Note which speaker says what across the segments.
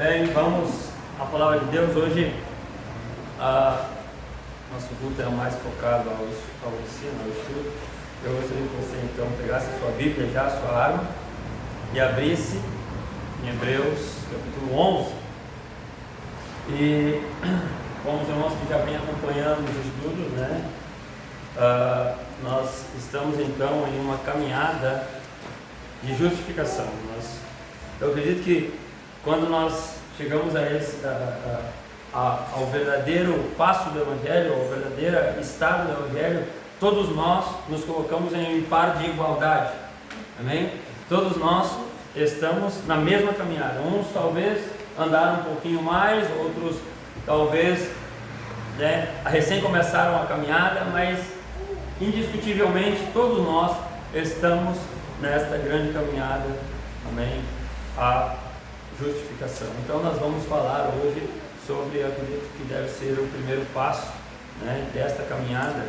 Speaker 1: Bem, vamos à palavra de Deus. Hoje, nosso culto é mais focado ao ensino, ao estudo. Eu gostaria que você então pegasse a sua Bíblia já, a sua arma, e abrisse em Hebreus capítulo 11. E como os irmãos que já vêm acompanhando os estudos, né? Nós estamos então em uma caminhada de justificação. Eu acredito que quando nós chegamos ao verdadeiro passo do Evangelho, ao verdadeiro estado do Evangelho, todos nós nos colocamos em um par de igualdade, amém? Todos nós estamos na mesma caminhada. Uns talvez andaram um pouquinho mais, outros talvez recém começaram a caminhada, mas indiscutivelmente todos nós estamos nesta grande caminhada, amém? A justificação. Então nós vamos falar hoje sobre, eu acredito que deve ser o primeiro passo, né, desta caminhada,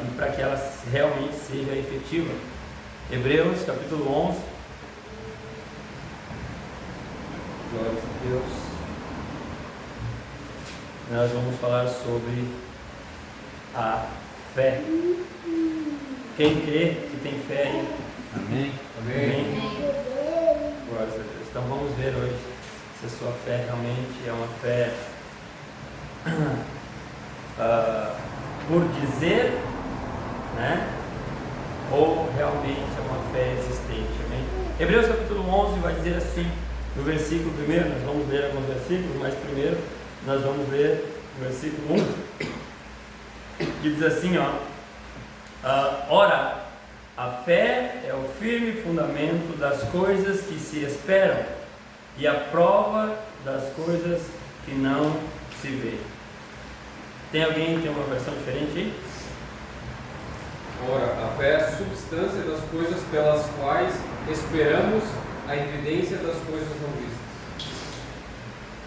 Speaker 1: e para que ela realmente seja efetiva. Hebreus capítulo 11. Glória a Deus. Nós vamos falar sobre a fé. Quem crê que tem fé aí? Amém? Amém. Glória a Deus. Então vamos ver hoje se a sua fé realmente é uma fé por dizer, né? Ou realmente é uma fé existente, amém? Hebreus capítulo 11 vai dizer assim, no versículo primeiro, nós vamos ler alguns versículos, mas primeiro nós vamos ler o versículo 1, que diz assim, ora, a fé é o firme fundamento das coisas que se esperam e a prova das coisas que não se vê. Tem alguém que tem uma versão diferente aí?
Speaker 2: Ora, a fé é a substância das coisas pelas quais esperamos a evidência das coisas não vistas.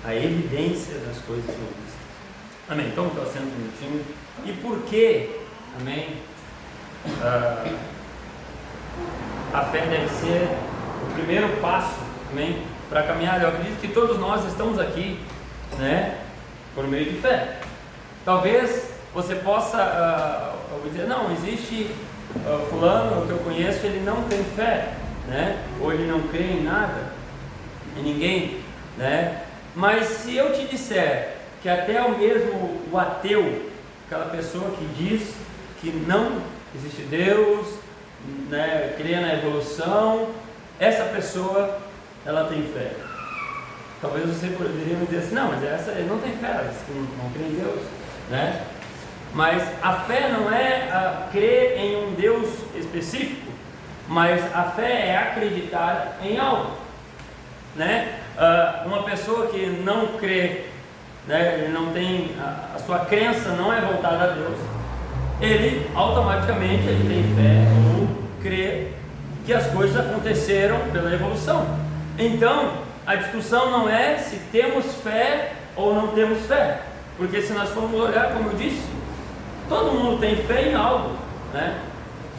Speaker 1: A evidência das coisas não vistas. Amém. Então, estou sendo um minutinho. E por que, amém, a fé deve ser o primeiro passo, amém, para a caminhada? Eu acredito que todos nós estamos aqui, né, por meio de fé. Talvez você possa dizer, não, existe fulano que eu conheço, ele não tem fé, né, ou ele não crê em nada, em ninguém, né? Mas se eu te disser que até o mesmo o ateu, aquela pessoa que diz que não existe Deus, né, crê na evolução, essa pessoa, ela tem fé. Talvez você poderia me dizer assim, não, mas essa ele não tem fé, ela não crê em Deus, né? Mas a fé não é crer em um Deus específico, mas a fé é acreditar em algo, né? Uma pessoa que não crê, né, ele não tem, a sua crença não é voltada a Deus, ele automaticamente ele tem fé ou crê que as coisas aconteceram pela evolução. Então a discussão não é se temos fé ou não temos fé, porque se nós formos olhar, como eu disse, todo mundo tem fé em algo, né?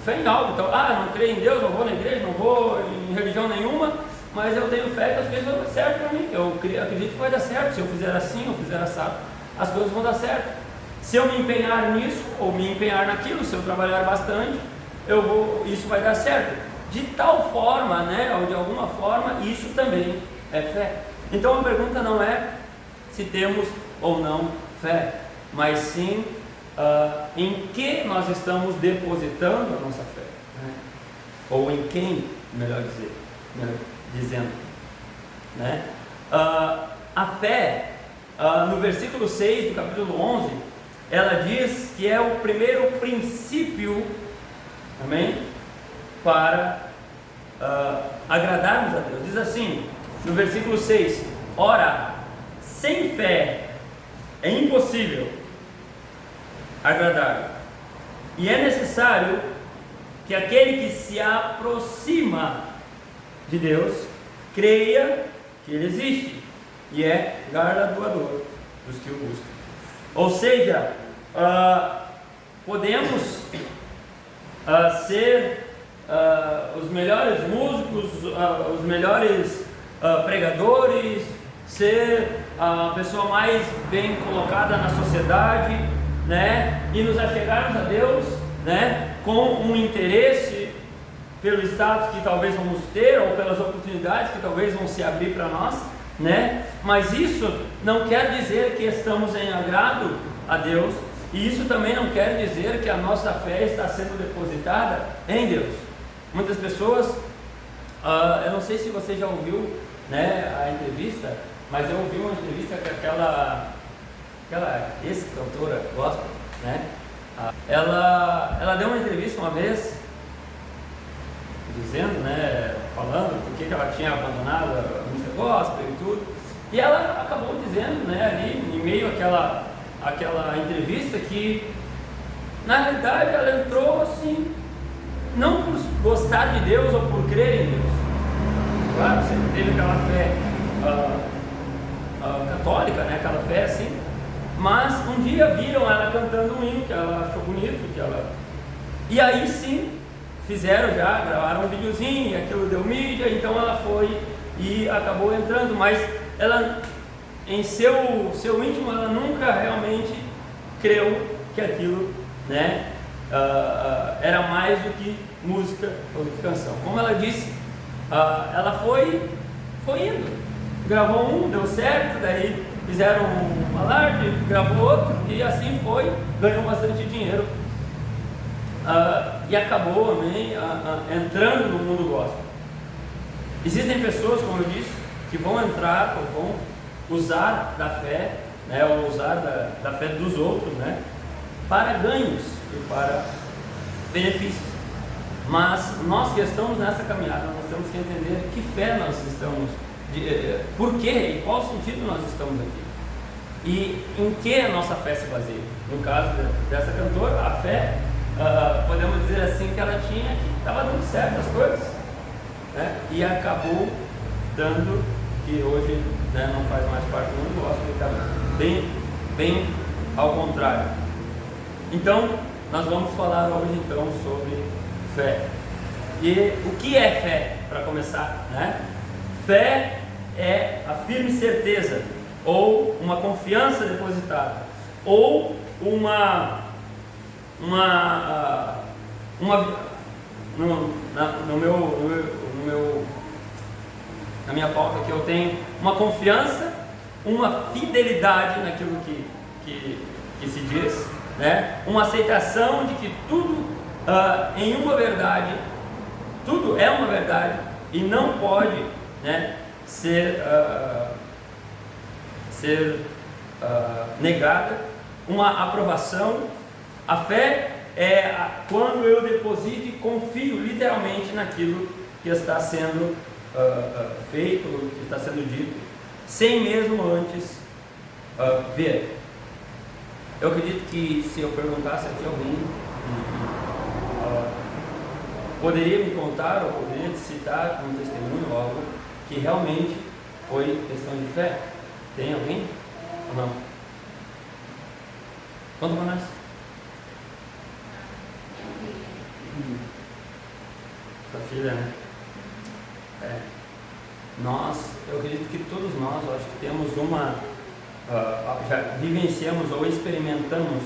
Speaker 1: Fé em algo. Então, não creio em Deus, não vou na igreja, não vou em religião nenhuma, mas eu tenho fé que as coisas vão dar certo para mim. Eu acredito que vai dar certo. Se eu fizer assim, eu fizer assado, as coisas vão dar certo. Se eu me empenhar nisso ou me empenhar naquilo, se eu trabalhar bastante, isso vai dar certo. De tal forma, né, ou de alguma forma, isso também é fé. Então a pergunta não é se temos ou não fé, mas sim em que nós estamos depositando a nossa fé, né? Ou em quem, melhor dizendo, né? A fé, no versículo 6 do capítulo 11, ela diz que é o primeiro princípio, amém, para agradarmos a Deus. Diz assim, no versículo 6, ora, sem fé é impossível agradar, e é necessário que aquele que se aproxima de Deus creia que Ele existe e é galardoador dos que o buscam. Ou seja, podemos ser os melhores músicos, os melhores pregadores, ser a pessoa mais bem colocada na sociedade, né? E nos achegarmos a Deus, né? Com um interesse pelo status que talvez vamos ter, ou pelas oportunidades que talvez vão se abrir para nós, né? Mas isso não quer dizer que estamos em agrado a Deus, e isso também não quer dizer que a nossa fé está sendo depositada em Deus. Muitas pessoas, eu não sei se você já ouviu, né, a entrevista, mas eu ouvi uma entrevista com aquela ex-cantora gospel, né? Ela deu uma entrevista uma vez, dizendo, né, falando por que ela tinha abandonado a música gospel e tudo, e ela acabou dizendo, né, ali em meio àquela entrevista, que na realidade ela entrou assim, não por gostar de Deus ou por crer em Deus. Claro, sempre teve aquela fé católica, né, aquela fé assim, mas um dia viram ela cantando um hino que ela achou bonito, e aí sim gravaram um videozinho, e aquilo deu mídia, então ela foi e acabou entrando, mas ela, em seu íntimo, ela nunca realmente creu que aquilo, né, era mais do que música ou do que canção. Como ela disse, ela foi indo, gravou um, deu certo, daí fizeram um alarde, gravou outro, e assim foi, ganhou bastante dinheiro. E acabou, amém, entrando no mundo gospel. Existem pessoas, como eu disse, que vão entrar ou vão usar da fé, né, ou usar da fé dos outros, né, para ganhos e para benefícios. Mas nós que estamos nessa caminhada, nós temos que entender que fé nós estamos, por quê e qual sentido nós estamos aqui. E em que a nossa fé se baseia. No caso dessa cantora, a fé, podemos dizer assim, que ela tinha, que estava dando certo as coisas, né? E acabou dando, que hoje, né, não faz mais parte do mundo gospel, que está bem ao contrário. Então, nós vamos falar hoje então sobre fé. E o que é fé, para começar, né? Fé é a firme certeza, ou uma confiança depositada, ou na minha pauta que eu tenho uma confiança, uma fidelidade naquilo que se diz, né? Uma aceitação de que tudo em uma verdade, tudo é uma verdade e não pode, né, ser negada, uma aprovação. A fé é quando eu deposito e confio literalmente naquilo que está sendo feito, que está sendo dito, sem mesmo antes ver. Eu acredito que se eu perguntasse aqui alguém poderia me contar ou poderia te citar um testemunho ou algo que realmente foi questão de fé. Tem alguém? Ou não? Conta para nós. Sua filha, né? Eu acredito que todos nós, eu acho que temos já vivenciamos ou experimentamos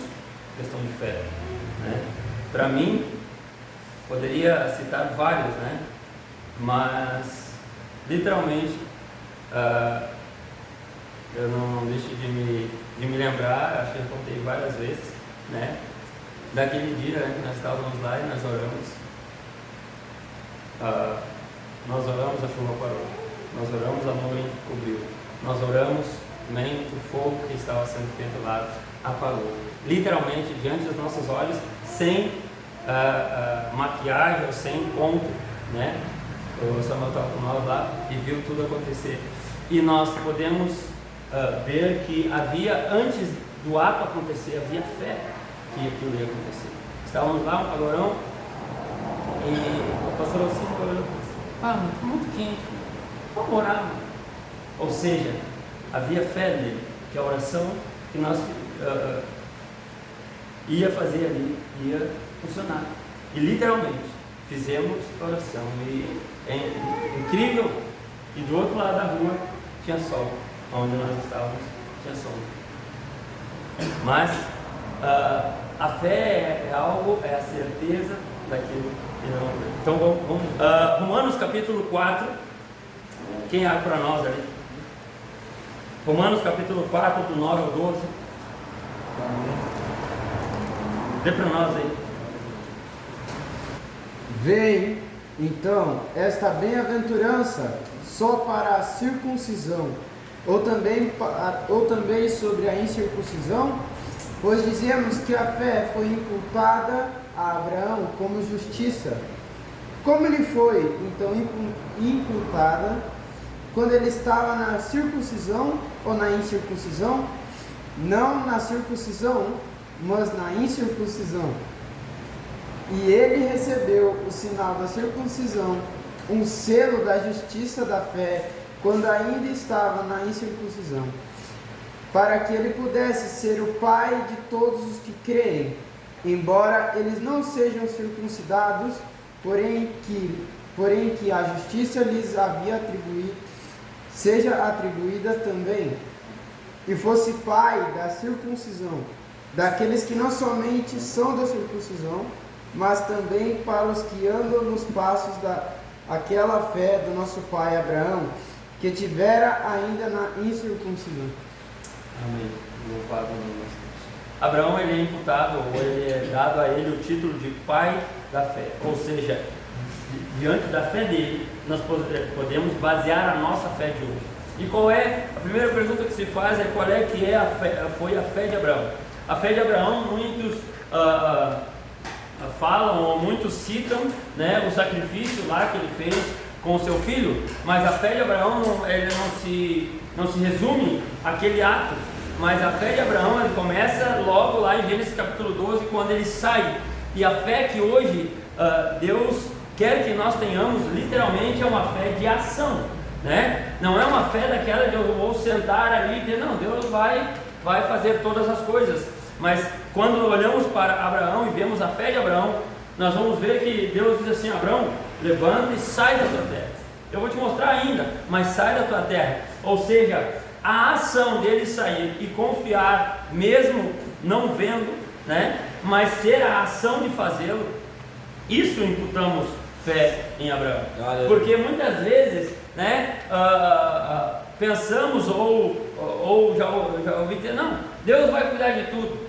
Speaker 1: questão de fé, né? Para mim, poderia citar vários, né? Mas, literalmente, eu não deixo de me lembrar, acho que eu contei várias vezes, né? Daquele dia, né, que nós estávamos lá e nós oramos. Nós oramos, a chuva parou. Nós oramos, a nuvem cobriu. Nós oramos, nem o fogo que estava sendo feito lá apagou. Literalmente, diante dos nossos olhos, sem maquiagem ou sem ponto, né? O Samuel estava com nós lá e viu tudo acontecer. E nós podemos ver que havia, antes do ato acontecer, havia fé que aquilo ia acontecer. Estávamos lá, um calorão, e o pastor assim falou: muito quente, vamos orar, mano. Ou seja, havia fé nele, que a oração que nós ia fazer ali ia funcionar. E literalmente fizemos a oração. E é incrível e do outro lado da rua tinha sol, onde nós estávamos tinha sol. Mas a fé é algo, é a certeza daquilo que não vê. Então vamos Romanos capítulo 4, quem abre para nós ali? Romanos capítulo 4, do 9 ao 12. Dê para nós aí.
Speaker 3: Vem, então, esta bem-aventurança só para a circuncisão, ou também sobre a incircuncisão? Pois dizemos que a fé foi imputada a Abraão como justiça. Como lhe foi, então, imputada? Quando ele estava na circuncisão ou na incircuncisão? Não na circuncisão, mas na incircuncisão. E ele recebeu o sinal da circuncisão, um selo da justiça da fé, quando ainda estava na incircuncisão, para que ele pudesse ser o pai de todos os que creem, embora eles não sejam circuncidados, porém que a justiça lhes havia seja atribuída também, e fosse pai da circuncisão, daqueles que não somente são da circuncisão, mas também para os que andam nos passos daquela fé do nosso pai Abraão, que tivera ainda na incircuncisão.
Speaker 1: Amém. Louvado o nome de Deus. Abraão, ele é imputado, ou ele é dado a ele o título de pai da fé, ou seja, diante da fé dele, nós podemos basear a nossa fé de hoje. E qual é, a primeira pergunta que se faz é qual é que é foi a fé de Abraão. A fé de Abraão, muitos falam, ou muitos citam, né, o sacrifício lá que ele fez com o seu filho, mas a fé de Abraão não se resume àquele ato, mas a fé de Abraão ele começa logo lá em Gênesis capítulo 12, quando ele sai, e a fé que hoje Deus quer que nós tenhamos, literalmente é uma fé de ação, né? Não é uma fé daquela de eu vou sentar ali e dizer, não, Deus vai fazer todas as coisas, mas quando olhamos para Abraão e vemos a fé de Abraão, nós vamos ver que Deus diz assim: Abraão, levanta e sai da tua terra. Eu vou te mostrar ainda, mas sai da tua terra. Ou seja, a ação dele sair e confiar, mesmo não vendo, né? Mas ter a ação de fazê-lo, isso imputamos fé em Abraão. Porque muitas vezes, né, pensamos ou já ouvi dizer, não, Deus vai cuidar de tudo.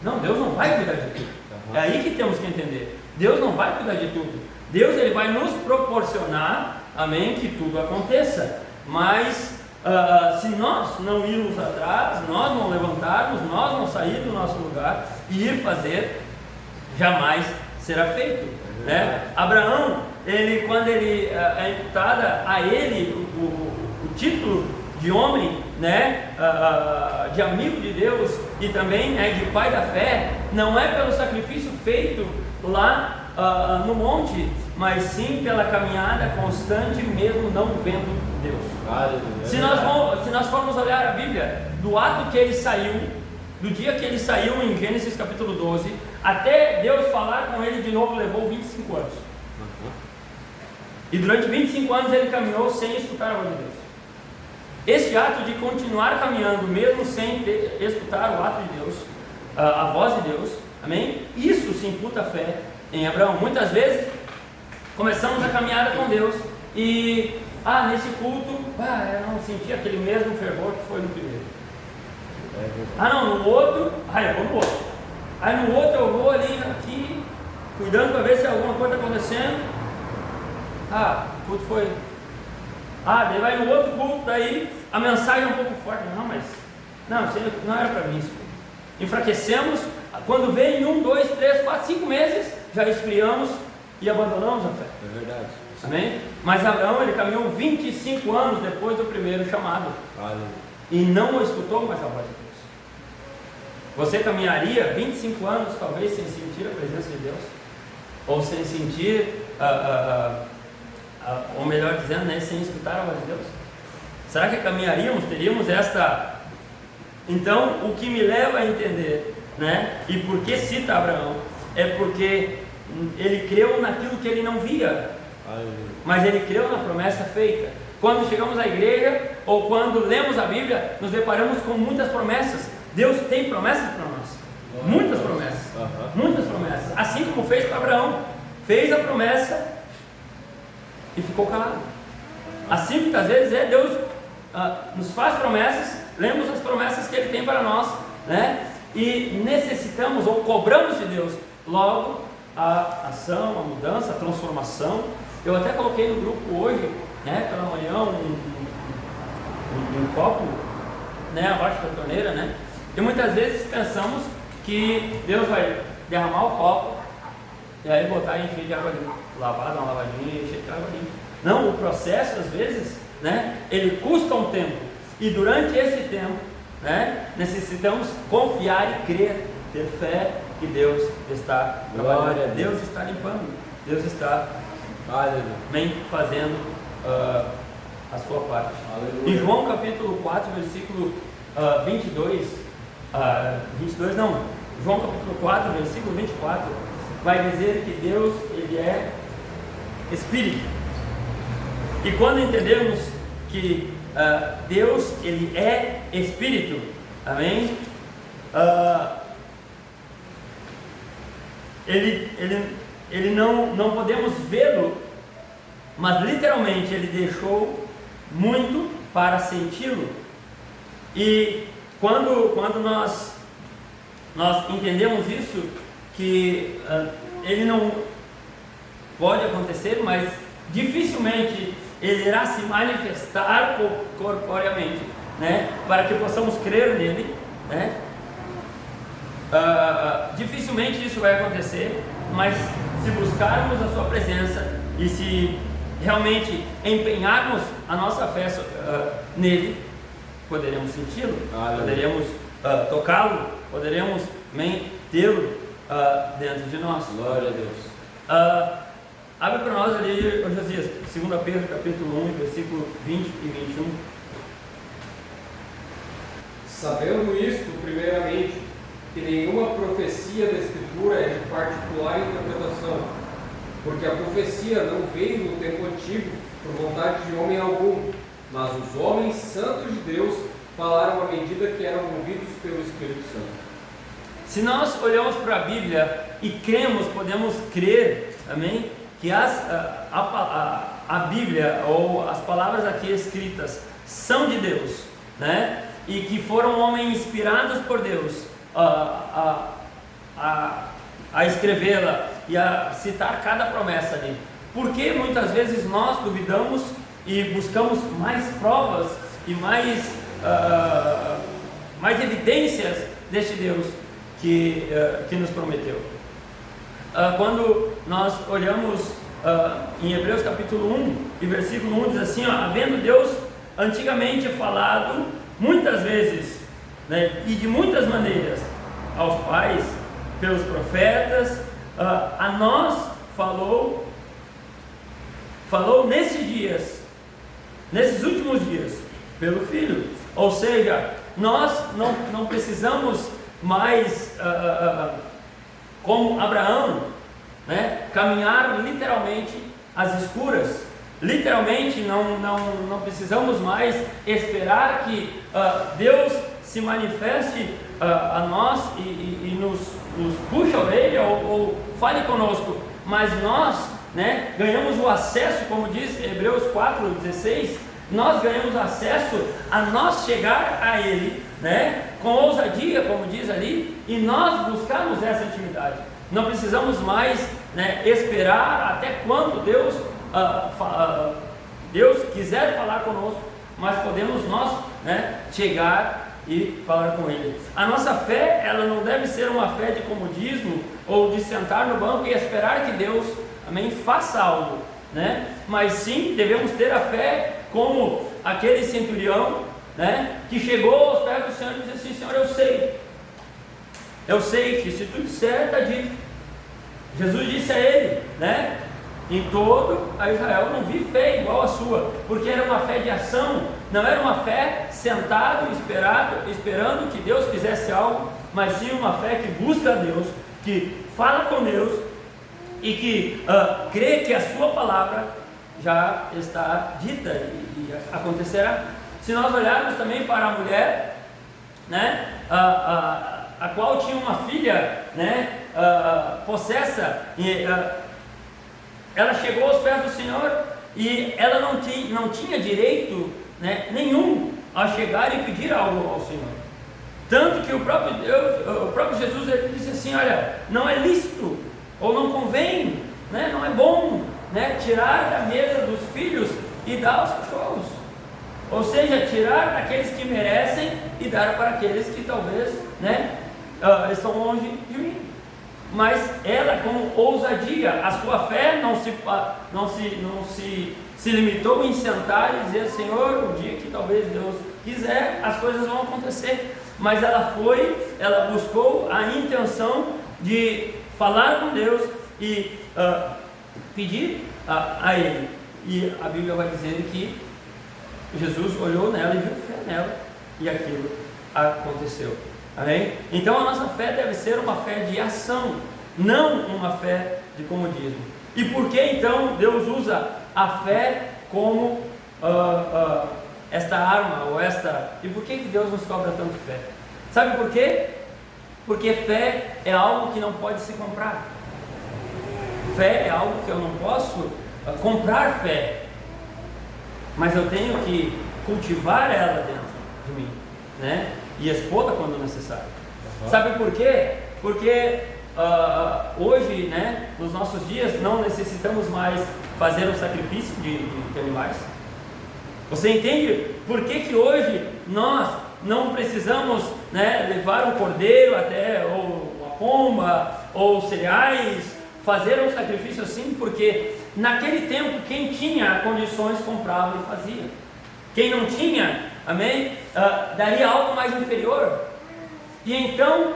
Speaker 1: Não, Deus não vai cuidar de tudo. É aí que temos que entender. Deus não vai cuidar de tudo. Deus ele vai nos proporcionar, amém, que tudo aconteça. Mas se nós não irmos atrás, nós não levantarmos, nós não sair do nosso lugar e ir fazer, jamais será feito, né? Abraão, quando ele é imputada a ele o título de homem, né, de amigo de Deus e também de pai da fé, não é pelo sacrifício feito lá no monte, mas sim pela caminhada constante, mesmo não vendo Deus. Se nós formos olhar a Bíblia, do ato que ele saiu, do dia que ele saiu em Gênesis capítulo 12, até Deus falar com ele de novo, levou 25 anos. E durante 25 anos ele caminhou sem escutar a voz de Deus. Este ato de continuar caminhando, mesmo sem escutar o ato de Deus, a voz de Deus, amém? Isso se imputa a fé em Abraão. Muitas vezes começamos a caminhada com Deus e, nesse culto, eu não senti aquele mesmo fervor que foi no primeiro. Não, no outro, eu vou no outro. Aí no outro eu vou ali, aqui, cuidando para ver se alguma coisa está acontecendo. O culto foi. Daí vai no outro culto, daí a mensagem é um pouco forte. Isso não era para mim isso. Enfraquecemos, quando vem 1, 2, 3, 4, 5 meses, já esfriamos e abandonamos a fé.
Speaker 2: É verdade.
Speaker 1: Amém? Mas Abraão, ele caminhou 25 anos depois do primeiro chamado. E não escutou mais a voz de Deus. Você caminharia 25 anos, talvez, sem sentir a presença de Deus? Ou sem sentir, ou melhor dizendo, né, sem escutar a voz de Deus? Será que caminharíamos, teríamos esta... Então, o que me leva a entender, né, e por que cita Abraão, é porque ele creu naquilo que ele não via, mas ele creu na promessa feita. quando chegamos à igreja ou quando lemos a Bíblia, nos deparamos com muitas promessas. Deus tem promessas para nós, muitas promessas, muitas promessas, assim como fez para Abraão, fez a promessa e ficou calado. Assim muitas vezes Deus nos faz promessas, lemos as promessas que Ele tem para nós, né? E necessitamos ou cobramos de Deus logo a ação, a mudança, a transformação. Eu até coloquei no grupo hoje, né, pela manhã, um copo, né, abaixo da torneira, né? E muitas vezes pensamos que Deus vai derramar o copo e aí botar e encher de água limpa, lavar, dar uma lavadinha e encher de água limpa. Não, o processo às vezes, né, ele custa um tempo, e durante esse tempo, né, necessitamos confiar e crer, ter fé que Deus está trabalhando, Deus está limpando, Deus está fazendo a sua parte. Em João capítulo 4, versículo 22, João capítulo 4, versículo 24, vai dizer que Deus, Ele é Espírito. E quando entendemos que Deus, Ele é Espírito, amém? Ele não podemos vê-lo, mas literalmente Ele deixou muito para senti-lo. E quando nós entendemos isso, que Ele não pode acontecer, mas dificilmente Ele irá se manifestar corporeamente, né? Para que possamos crer nele, né? Dificilmente isso vai acontecer, mas se buscarmos a sua presença e se realmente empenharmos a nossa fé nele, poderemos senti-lo, poderemos tocá-lo, poderemos tê-lo dentro de nós.
Speaker 2: Glória a Deus.
Speaker 1: Abre para nós ali, Josias, 2 Pedro capítulo 1, versículo 20 e 21.
Speaker 2: Sabendo isto, primeiramente, que nenhuma profecia da Escritura é de particular interpretação, porque a profecia não veio no tempo antigo por vontade de homem algum, mas os homens santos de Deus falaram à medida que eram movidos pelo Espírito Santo.
Speaker 1: Se nós olhamos para a Bíblia e cremos, podemos crer, amém? Que a Bíblia ou as palavras aqui escritas são de Deus, né? E que foram homens inspirados por Deus a escrevê-la e a citar cada promessa ali. Porque muitas vezes nós duvidamos e buscamos mais provas e mais evidências deste Deus que nos prometeu. Quando nós olhamos em Hebreus capítulo 1 e versículo 1 diz assim, havendo Deus antigamente falado muitas vezes, né, e de muitas maneiras aos pais, pelos profetas, a nós falou nesses últimos dias, pelo Filho. Ou seja, nós não precisamos mais, como Abraão, né, caminhar literalmente às escuras. Literalmente não precisamos mais esperar que Deus se manifeste a nós e nos puxe a orelha ou fale conosco, mas nós, né, ganhamos o acesso, como diz Hebreus 4,16, nós ganhamos acesso a nós chegar a Ele, né, com ousadia, como diz ali, e nós buscarmos essa intimidade. Não precisamos mais, né, esperar até quando Deus quiser falar conosco, mas podemos nós, né, chegar e falar com Ele. A nossa fé, ela não deve ser uma fé de comodismo ou de sentar no banco e esperar que Deus, amém, faça algo, né? Mas sim, devemos ter a fé como aquele centurião, né, que chegou aos pés do Senhor e disse assim: Senhor, eu sei que se tu disser, está dito. Jesus disse a ele, né, em todo a Israel não vi fé igual a sua, porque era uma fé de ação, não era uma fé sentado, esperando que Deus fizesse algo, mas sim uma fé que busca a Deus, que fala com Deus e que crê que a sua palavra já está dita e acontecerá. Se nós olharmos também para a mulher, né, a qual tinha uma filha, né, possessa, e ela chegou aos pés do Senhor e ela não tinha direito, né, nenhum a chegar e pedir algo ao Senhor. Tanto que o próprio Deus, o próprio Jesus, ele disse assim: olha, não é lícito, ou não convém, né, não é bom, né, tirar da mesa dos filhos e dar aos cachorros. Ou seja, tirar daqueles que merecem e dar para aqueles que talvez, né, estão longe de mim. Mas ela, com ousadia, a sua fé não se limitou em sentar e dizer: Senhor, o dia que talvez Deus quiser, as coisas vão acontecer. Mas ela buscou a intenção de falar com Deus e pedir a Ele. E a Bíblia vai dizendo que Jesus olhou nela e viu fé nela, e aquilo aconteceu. Amém? Então a nossa fé deve ser uma fé de ação, não uma fé de comodismo. E por que então Deus usa a fé como esta arma, ou e por que Deus nos cobra tanto fé? Sabe por quê? Porque fé é algo que não pode se comprar. Fé é algo que eu não posso comprar fé, mas eu tenho que cultivar ela dentro de mim, né? E expô-la quando necessário. Sabe por quê? Porque hoje, né, nos nossos dias, não necessitamos mais fazer um sacrifício de animais. Você entende por que hoje nós não precisamos, né, levar um cordeiro até, ou uma pomba, ou cereais, fazer um sacrifício assim? Porque naquele tempo quem tinha condições comprava e fazia. Quem não tinha, amém, daria algo mais inferior. E então,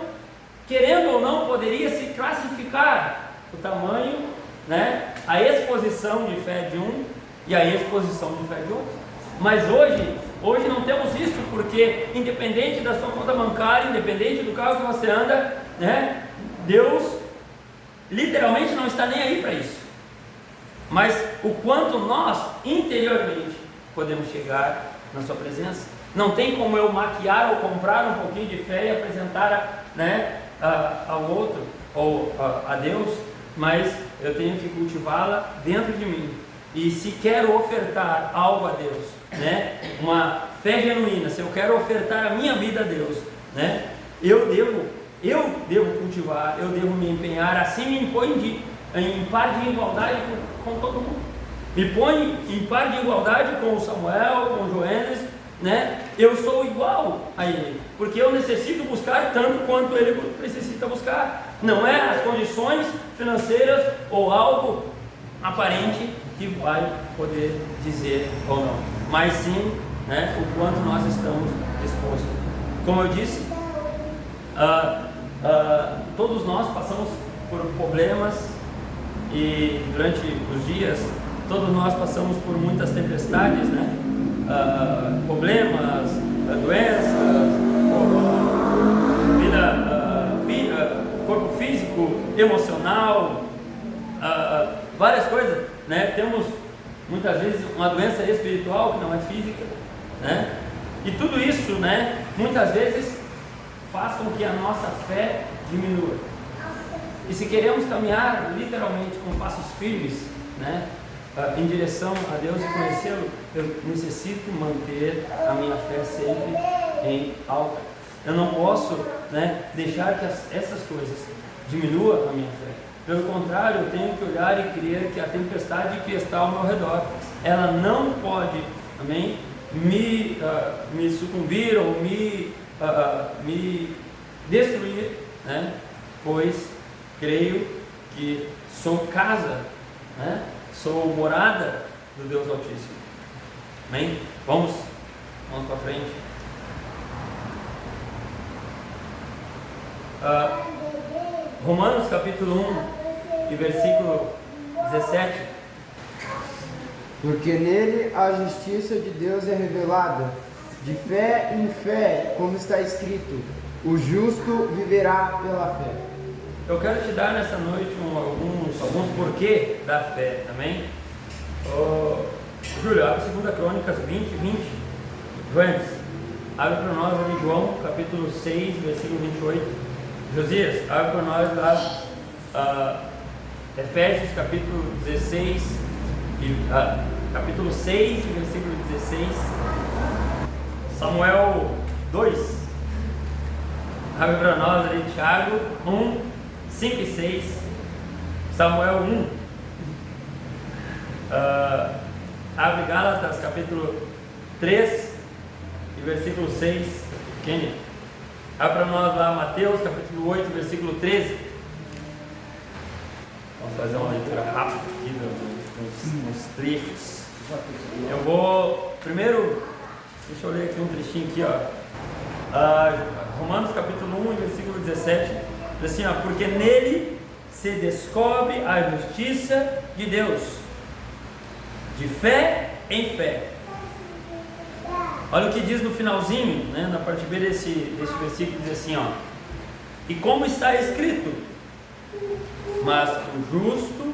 Speaker 1: querendo ou não, poderia se classificar o tamanho, né, a exposição de fé de um e a exposição de fé de outro. Mas hoje não temos isso, porque independente da sua conta bancária, independente do carro que você anda, né, Deus literalmente não está nem aí para isso. Mas o quanto nós interiormente podemos chegar na sua presença. Não tem como eu maquiar ou comprar um pouquinho de fé e apresentar, né, ao outro ou a Deus, mas eu tenho que cultivá-la dentro de mim. E se quero ofertar algo a Deus, né, uma fé genuína, se eu quero ofertar a minha vida a Deus, né, eu devo cultivar, eu devo me empenhar, assim me impõe em par de igualdade com todo mundo. Me põe em par de igualdade com o Samuel, com o Joenes, né? Eu sou igual a ele, porque eu necessito buscar tanto quanto ele necessita buscar. Não é as condições financeiras ou algo aparente que vai poder dizer ou não, mas sim, né, o quanto nós estamos dispostos. Como eu disse, todos nós passamos por problemas, e durante os dias todos nós passamos por muitas tempestades, né? Problemas, doenças, vida, corpo físico, emocional, várias coisas, né? Temos muitas vezes uma doença espiritual que não é física, né? E tudo isso, né, muitas vezes faz com que a nossa fé diminua. E se queremos caminhar literalmente com passos firmes, né, em direção a Deus e conhecê-lo, eu necessito manter a minha fé sempre em alta. Eu não posso, né, deixar que essas coisas diminuam a minha fé. Pelo contrário, eu tenho que olhar e crer que a tempestade que está ao meu redor, ela não pode, amém, me sucumbir ou me destruir, né, pois creio que sou casa, né, sou morada do Deus Altíssimo. Amém? Vamos para frente. Romanos capítulo 1 e versículo 17.
Speaker 3: Porque nele a justiça de Deus é revelada, de fé em fé, como está escrito: o justo viverá pela fé.
Speaker 1: Eu quero te dar nessa noite alguns porquê da fé, amém? Júlio, abre 2 Crônicas 20. Joanes, abre para nós ali João, capítulo 6, versículo 28. Josias, abre para nós lá Efésios, capítulo 16, capítulo 6, versículo 16. Samuel 2, abre para nós ali Tiago 1, 5 e 6. Samuel 1, abre Gálatas, capítulo 3 e versículo 6. Kenny, abre para nós lá Mateus, capítulo 8, versículo 13. Vamos fazer uma leitura rápida aqui nos trechos. Eu vou primeiro, deixa eu ler aqui um trechinho aqui, Romanos capítulo 1, versículo 17, diz assim, porque nele se descobre a justiça de Deus, de fé em fé. Olha o que diz no finalzinho, né, na parte B desse versículo, diz assim, e como está escrito, mas o justo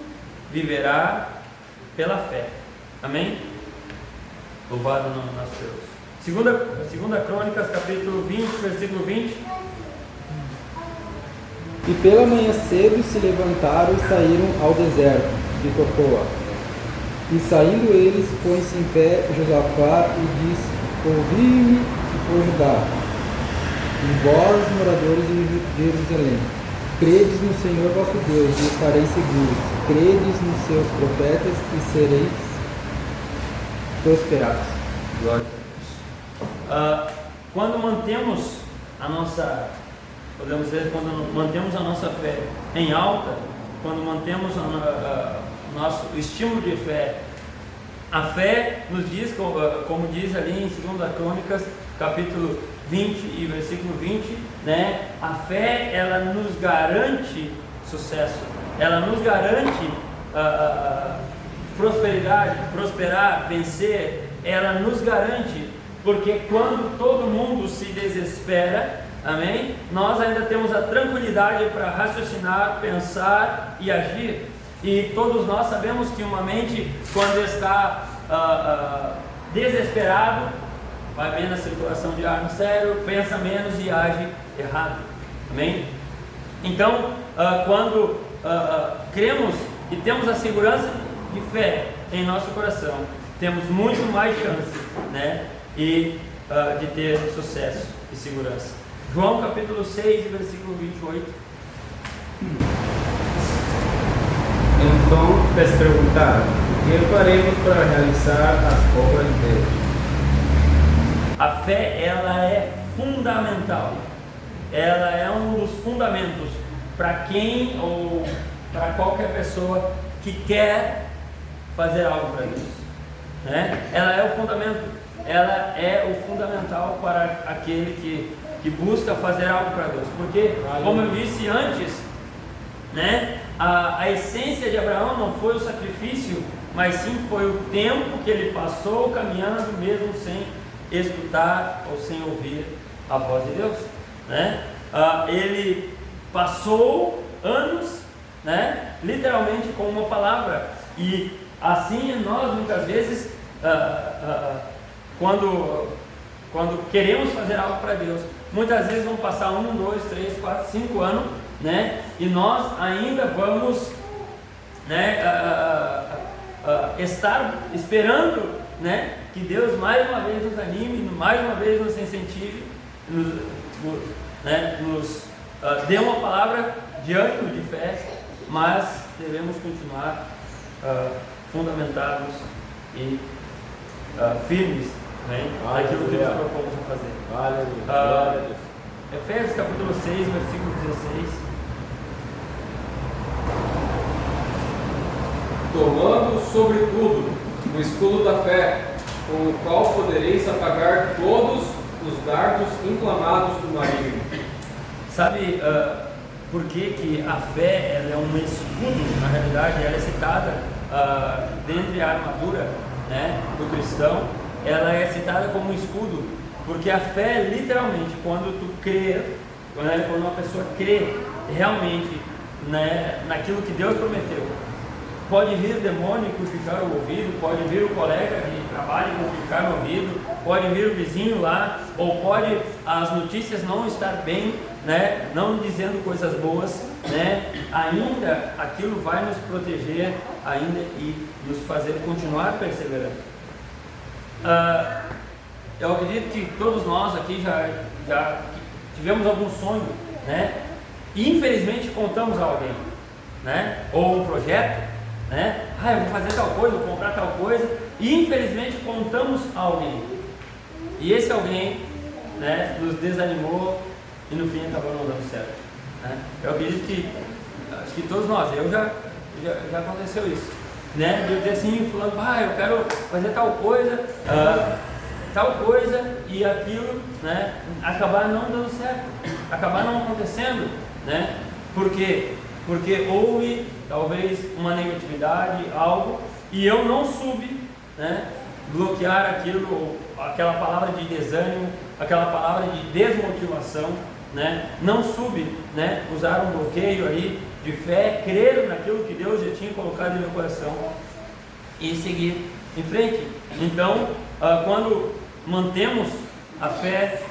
Speaker 1: viverá pela fé. Amém? Louvado no nosso Deus. Segunda Crônicas, capítulo 20, versículo 20.
Speaker 4: E pela manhã cedo se levantaram e saíram ao deserto de Tocoa. E saindo eles, põe-se em pé Josafá e disse, ouvi-me por Judá, e vós, moradores de Jerusalém, credes no Senhor vosso Deus e estareis seguros, credes nos seus profetas e sereis prosperados.
Speaker 1: Glória a Deus. Quando mantemos a nossa, podemos dizer, quando mantemos a nossa fé em alta, quando mantemos nosso estímulo de fé, a fé nos diz, como diz ali em 2 Crônicas, capítulo 20 e versículo 20, né? A fé, ela nos garante sucesso, ela nos garante prosperidade, prosperar, vencer, ela nos garante, porque quando todo mundo se desespera, amém? Nós ainda temos a tranquilidade para raciocinar, pensar e agir. E todos nós sabemos que uma mente, quando está desesperado, vai menos circulação de ar no cérebro, pensa menos e age errado. Amém? Então, quando cremos e temos a segurança de fé em nosso coração, temos muito mais chance, né, de ter sucesso e segurança. João capítulo 6, versículo 28.
Speaker 5: Então lhes perguntaram, o que faremos para realizar as obras de Deus?
Speaker 1: A fé, ela é fundamental. Ela é um dos fundamentos para quem ou para qualquer pessoa que quer fazer algo para Deus, né? Ela é o fundamento. Ela é o fundamental para aquele que busca fazer algo para Deus. Porque, como eu disse antes, né, a essência de Abraão não foi o sacrifício, mas sim foi o tempo que ele passou caminhando mesmo sem escutar ou sem ouvir a voz de Deus, né? Ele passou anos, né, literalmente com uma palavra. E assim nós muitas vezes quando queremos fazer algo para Deus, muitas vezes vão passar 1, 2, 3, 4, 5 anos, né? E nós ainda vamos, né, estar esperando, né, que Deus mais uma vez nos anime, mais uma vez nos incentive, nos dê uma palavra de ânimo, de fé, mas devemos continuar fundamentados e firmes, né, naquilo que nos propomos a fazer.
Speaker 5: Glória a Deus.
Speaker 1: Efésios capítulo 6, versículo 16.
Speaker 2: Tomando sobretudo o escudo da fé, com o qual podereis apagar todos os dardos inflamados do maligno.
Speaker 1: Sabe por que a fé, ela é um escudo? Na realidade, ela é citada dentre a armadura, né, do cristão. Ela é citada como um escudo, porque a fé, literalmente, quando tu crê, quando uma pessoa crê realmente, né, naquilo que Deus prometeu, pode vir demônio e ficar no ouvido, pode vir o colega de trabalho e ficar no ouvido, pode vir o vizinho lá, ou pode as notícias não estar bem, né? Não dizendo coisas boas, né? Ainda aquilo vai nos proteger ainda e nos fazer continuar perseverando. Eu acredito que todos nós aqui já tivemos algum sonho, né? E infelizmente contamos a alguém, né? Ou um projeto, né? Eu vou fazer tal coisa, vou comprar tal coisa, e infelizmente contamos a alguém. E esse alguém, né, nos desanimou e no fim acabou não dando certo, né? Eu acredito que acho que todos nós, já aconteceu isso, né? De eu ter assim, falando, eu quero fazer tal coisa, e aquilo, né, acabar não dando certo, acabar não acontecendo, né? Por quê? Porque houve talvez uma negatividade, algo, e eu não soube, né, bloquear aquilo, aquela palavra de desânimo, aquela palavra de desmotivação, né? Não soube, né, usar um bloqueio aí de fé, crer naquilo que Deus já tinha colocado em meu coração e seguir em frente. Então, quando mantemos a fé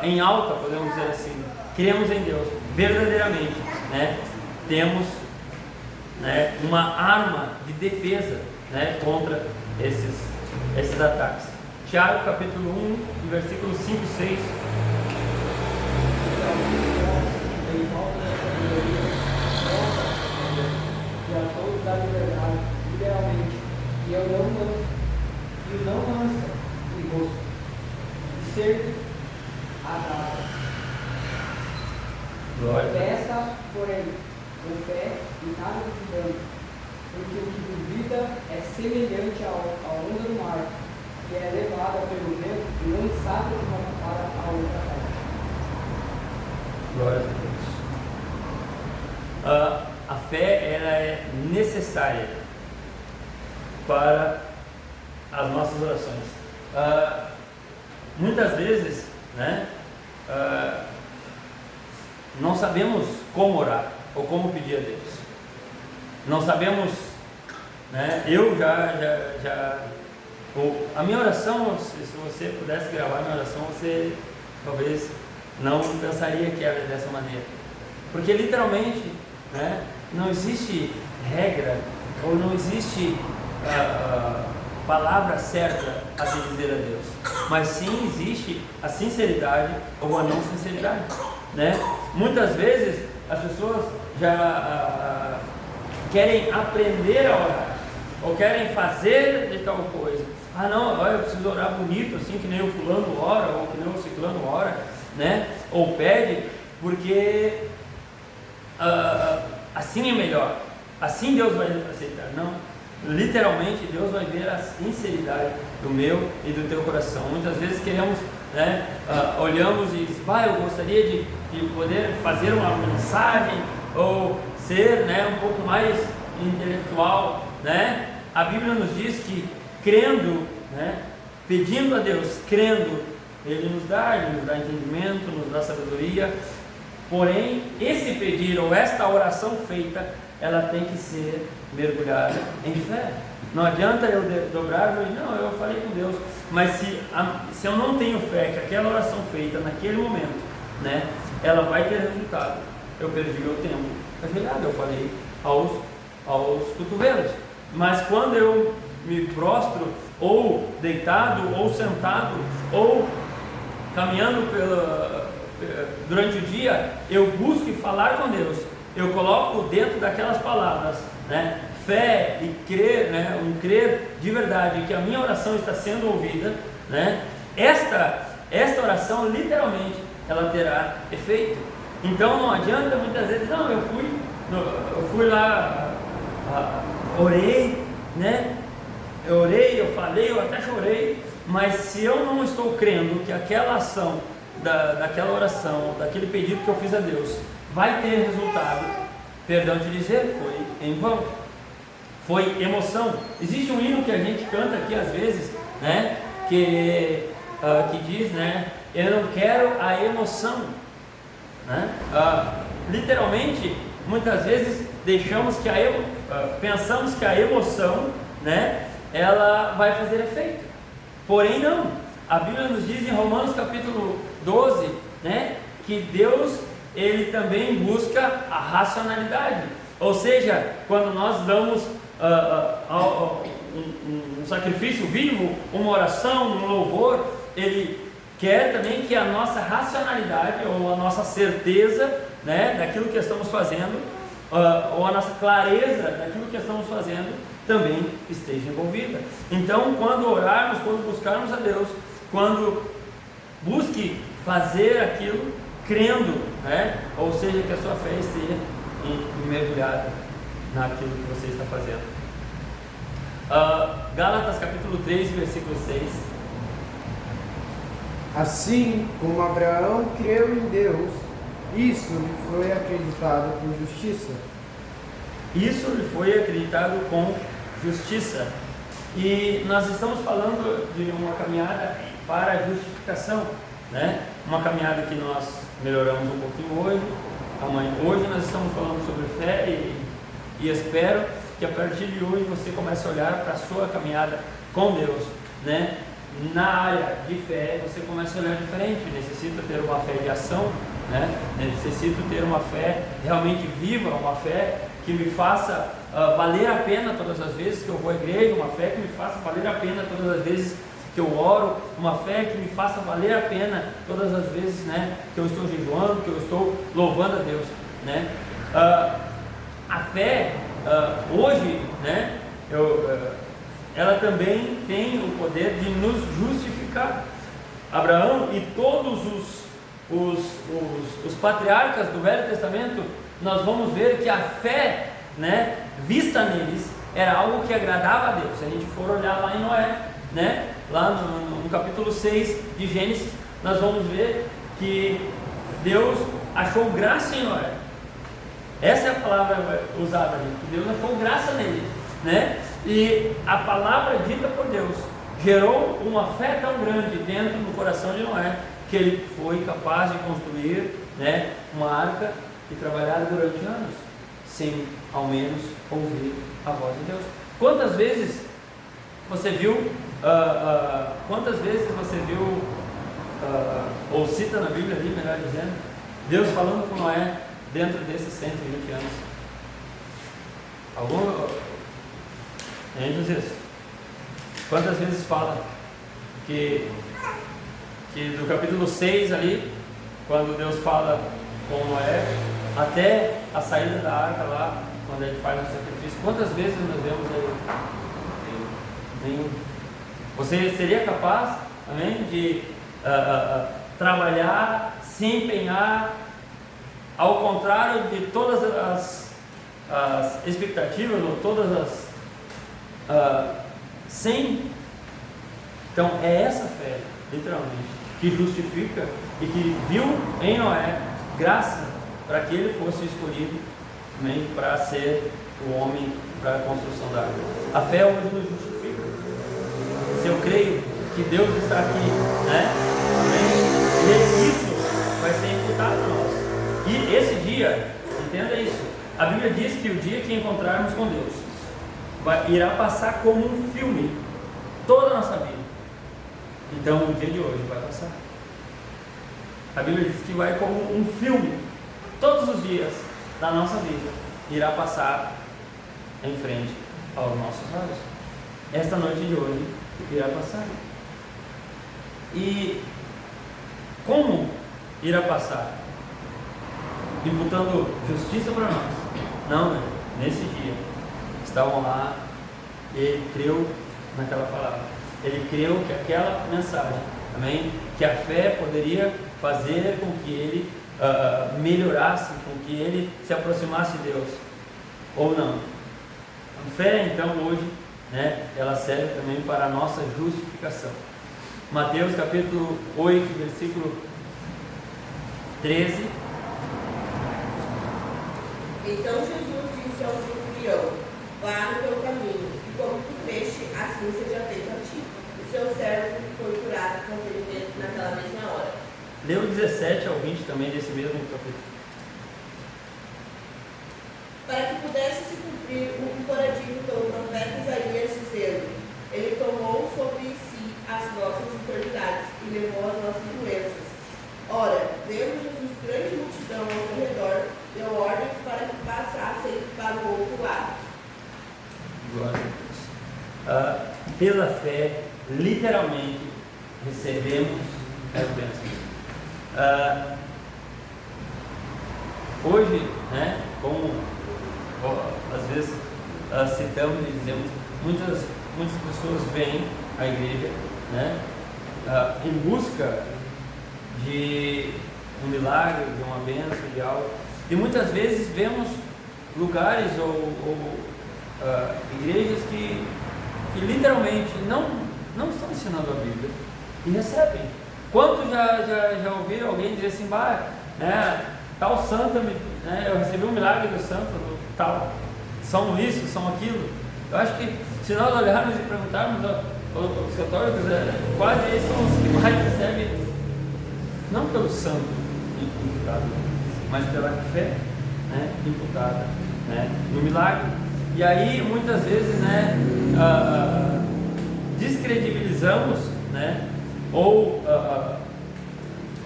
Speaker 1: em alta, podemos dizer assim, cremos em Deus verdadeiramente, né? Temos, né, uma arma de defesa, né, contra esses ataques. Tiago capítulo 1, versículos 5 e 6.
Speaker 3: a todos da liberdade, liberalmente, e o não lança em rosto, de ser adado. Peça, porém, com fé e nada duvidando, porque o que duvida é semelhante à onda do mar, que é levada pelo vento e lançada de uma para a outra parte.
Speaker 1: Glória a Deus. A fé ela é necessária para as nossas orações. Muitas vezes, né, não sabemos como orar ou como pedir a Deus. Não sabemos, né? Eu a minha oração, se você pudesse gravar a minha oração, você talvez não pensaria que era dessa maneira, porque literalmente, né, não existe regra ou não existe palavra certa a se dizer a Deus, mas sim existe a sinceridade ou a não sinceridade, né? Muitas vezes as pessoas já querem aprender a orar ou querem fazer de tal coisa. Não, eu preciso orar bonito, assim que nem o fulano ora ou que nem o ciclano ora, né? Ou pede, porque assim é melhor, assim Deus vai aceitar. Não, literalmente Deus vai ver a sinceridade do meu e do teu coração. Muitas vezes queremos, né, olhamos e dizemos, eu gostaria de poder fazer uma mensagem ou ser, né, um pouco mais intelectual, né? A Bíblia nos diz que crendo, né, pedindo a Deus, crendo, Ele nos dá entendimento, nos dá sabedoria. Porém, esse pedir ou esta oração feita, ela tem que ser mergulhada em fé. Não adianta eu dobrar, eu falei com Deus, mas se eu não tenho fé que aquela oração feita naquele momento, né, ela vai ter resultado, eu perdi meu tempo. É verdade, eu falei aos cotovelos, mas quando eu me prostro, ou deitado, ou sentado, ou caminhando durante o dia, eu busco falar com Deus, eu coloco dentro daquelas palavras, né, fé e crer, né, um crer de verdade que a minha oração está sendo ouvida, né, esta oração literalmente ela terá efeito. Então não adianta muitas vezes, eu fui lá, orei, né, eu falei, eu até chorei, mas se eu não estou crendo que aquela ação, daquela oração, daquele pedido que eu fiz a Deus, vai ter resultado, perdão de dizer, foi em vão, foi emoção. Existe um hino que a gente canta aqui às vezes, né, que diz, né, eu não quero a emoção, né? Literalmente, muitas vezes deixamos que pensamos que a emoção, né, ela vai fazer efeito. Porém não. A Bíblia nos diz em Romanos capítulo 12, né, que Deus, ele também busca a racionalidade. Ou seja, quando nós damos um sacrifício vivo, uma oração, um louvor, ele quer também que a nossa racionalidade ou a nossa certeza, né, daquilo que estamos fazendo, ou a nossa clareza daquilo que estamos fazendo também esteja envolvida. Então, quando orarmos, quando buscarmos a Deus, quando busque fazer aquilo crendo, né, ou seja, que a sua fé esteja mergulhada naquilo que você está fazendo. Gálatas capítulo 3, versículo 6.
Speaker 3: Assim como Abraão creu em Deus, isso lhe foi acreditado por justiça.
Speaker 1: Isso lhe foi acreditado com justiça. E nós estamos falando de uma caminhada para a justificação, né? Uma caminhada que nós melhoramos um pouquinho hoje. Hoje nós estamos falando sobre fé e espero que a partir de hoje você comece a olhar para a sua caminhada com Deus, né? Na área de fé você começa a olhar diferente. Necessita ter uma fé de ação, né? Necessito ter uma fé realmente viva, uma fé que me faça valer a pena todas as vezes que eu vou à igreja, uma fé que me faça valer a pena todas as vezes que eu oro, uma fé que me faça valer a pena todas as vezes, né, que eu estou jejuando, que eu estou louvando a Deus, né? A fé hoje, né, ela também tem o poder de nos justificar. Abraão e todos os patriarcas do Velho Testamento, nós vamos ver que a fé, né, vista neles era algo que agradava a Deus. Se a gente for olhar lá em Noé, né, lá no capítulo 6 de Gênesis, nós vamos ver que Deus achou graça em Noé. Essa é a palavra usada ali, que Deus achou graça nele, né? E a palavra dita por Deus gerou uma fé tão grande dentro do coração de Noé, que ele foi capaz de construir, né, uma arca e trabalhar durante anos, sem ao menos ouvir a voz de Deus. Quantas vezes você viu, ou cita na Bíblia ali, melhor dizendo, Deus falando com Noé dentro desses 120 anos? Entre isso. Quantas vezes fala que do capítulo 6 ali, quando Deus fala com Noé, até a saída da arca lá, quando ele faz o sacrifício, quantas vezes nós vemos ele? Nenhum. Você seria capaz também de trabalhar, se empenhar, ao contrário de todas as expectativas, ou todas as sem? Então é essa fé, literalmente, que justifica e que viu em Noé graça para que ele fosse escolhido também para ser o homem para a construção da arca. A fé hoje nos justifica. Se eu creio que Deus está aqui, né? E isso vai ser imputado a nós. E esse dia, entenda isso, a Bíblia diz que o dia que encontrarmos com Deus irá passar como um filme toda a nossa vida. Então o dia de hoje vai passar. A Bíblia diz que vai como um filme, todos os dias da nossa vida irá passar em frente aos nossos olhos. Esta noite de hoje irá passar. E como irá passar? Imputando justiça para nós? Não, né? Nesse dia estavam lá, ele creu naquela palavra, ele creu que aquela mensagem, amém? Que a fé poderia fazer com que ele melhorasse, com que ele se aproximasse de Deus, ou não. A fé, então, hoje, né, ela serve também para a nossa justificação. Mateus capítulo 8, versículo 13.
Speaker 6: Então Jesus disse ao centurião: vá no teu caminho, e como tu creste, assim seja feito a ti. O seu servo foi curado naquela mesma hora.
Speaker 1: Leu 17 ao 20 também desse mesmo capítulo.
Speaker 6: Para que pudesse se cumprir e o fora dito pelo profeta Isaías, dizendo: Ele tomou sobre si as nossas enfermidades e levou as nossas doenças. Ora, vendo Jesus grande multidão ao seu redor, deu ordens para que passassem para o outro lado.
Speaker 1: Glória a Deus. Pela fé, literalmente, recebemos as bênçãos. Hoje, né, como às vezes citamos e dizemos, muitas pessoas vêm à igreja, né, em busca de um milagre, de uma bênção, de algo, e muitas vezes vemos lugares ou igrejas que literalmente não estão ensinando a Bíblia e recebem. Quantos já ouviram alguém dizer assim, tal santo, né, eu recebi um milagre do santo, tal, são isso, são aquilo. Eu acho que se nós olharmos e perguntarmos aos católicos, quase eles são os que mais recebem, não pelo santo imputado, mas pela fé, né, imputada, né, no milagre. E aí muitas vezes, né, descredibilizamos, né, ou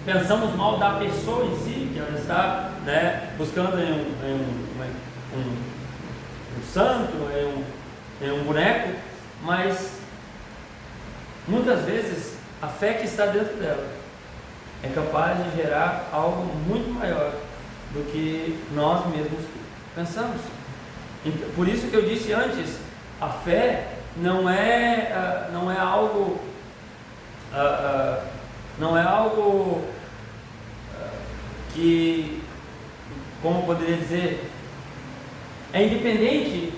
Speaker 1: pensamos mal da pessoa em si, que ela está, né, buscando em um santo, em um boneco, mas muitas vezes a fé que está dentro dela é capaz de gerar algo muito maior do que nós mesmos pensamos. Então, por isso que eu disse antes, a fé não é algo que, como poderia dizer, é independente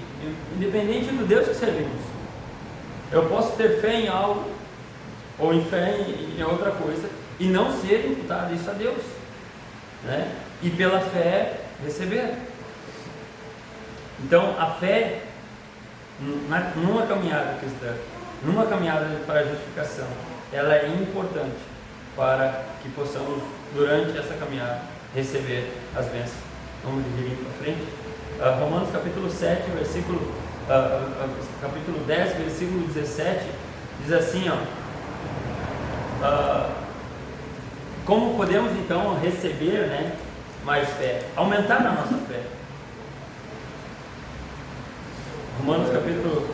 Speaker 1: do Deus que servimos. Eu posso ter fé em algo ou em fé em outra coisa e não ser imputado isso a Deus, né? E pela fé receber. Então a fé numa caminhada cristã, numa caminhada para a justificação, ela é importante para que possamos durante essa caminhada receber as bênçãos. Vamos dividir para frente. Romanos capítulo 7, capítulo 10, versículo 17, diz assim, como podemos então receber, né, mais fé, aumentar a nossa fé. Romanos capítulo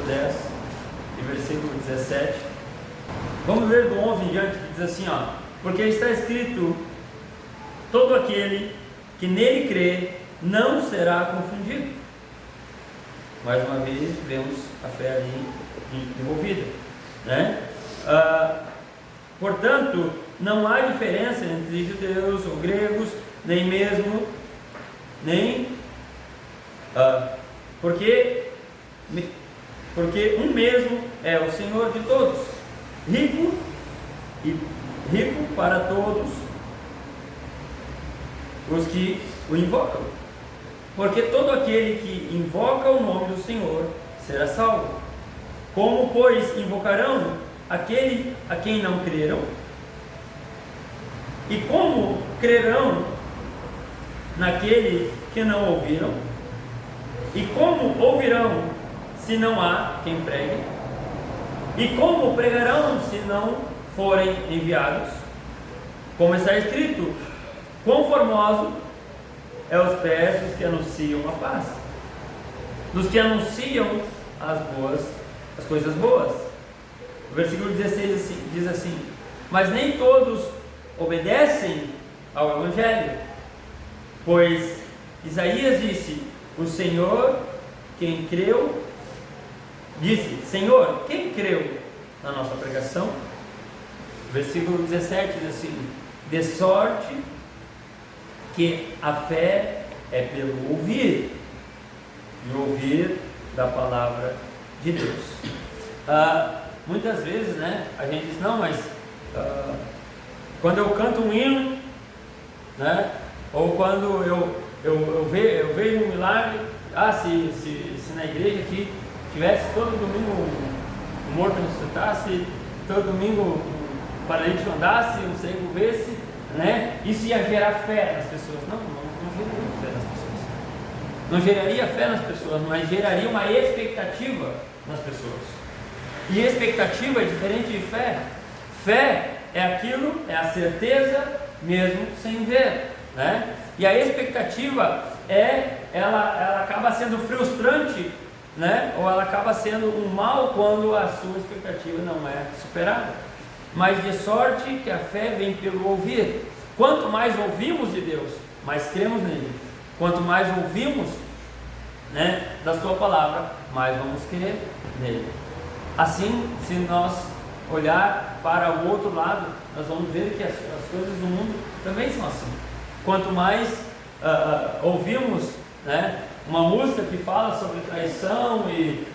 Speaker 1: 10 e versículo 17. Vamos ler do 11 em diante, que diz assim, porque está escrito, todo aquele que nele crê não será confundido. Mais uma vez vemos a fé ali envolvida, né? Portanto, não há diferença entre judeus ou gregos, porque um mesmo é o Senhor de todos, rico para todos os que o invocam. Porque todo aquele que invoca o nome do Senhor será salvo. Como, pois, invocarão aquele a quem não creram? E como crerão naquele que não ouviram? E como ouvirão se não há quem pregue? E como pregarão se não forem enviados? Como está escrito, quão formoso é os pés dos que anunciam a paz, dos que anunciam as coisas boas. O versículo 16 diz assim, mas nem todos obedecem ao Evangelho, pois Isaías disse, Senhor, quem creu na nossa pregação? Versículo 17 diz assim, de sorte que a fé é pelo ouvir, e ouvir da palavra de Deus. Muitas vezes, né, a gente diz, não, mas quando eu canto um hino, né, ou quando eu vejo um milagre, se na igreja aqui tivesse todo domingo um morto ressuscitasse, todo domingo um paralítico andasse, um cego vesse, né? Isso ia gerar fé nas pessoas. Não gera fé nas pessoas. não geraria fé nas pessoas, mas geraria uma expectativa nas pessoas. E expectativa é diferente de fé. Fé é aquilo, é a certeza mesmo sem ver, né? E a expectativa ela acaba sendo frustrante, né? Ou ela acaba sendo um mal quando a sua expectativa não é superada. Mas de sorte que a fé vem pelo ouvir. Quanto mais ouvimos de Deus, mais cremos nele. Quanto mais ouvimos, né, da sua palavra, mais vamos crer nele. Assim, se nós olhar para o outro lado, nós vamos ver que as coisas do mundo também são assim. Quanto mais ouvimos, né, uma música que fala sobre traição e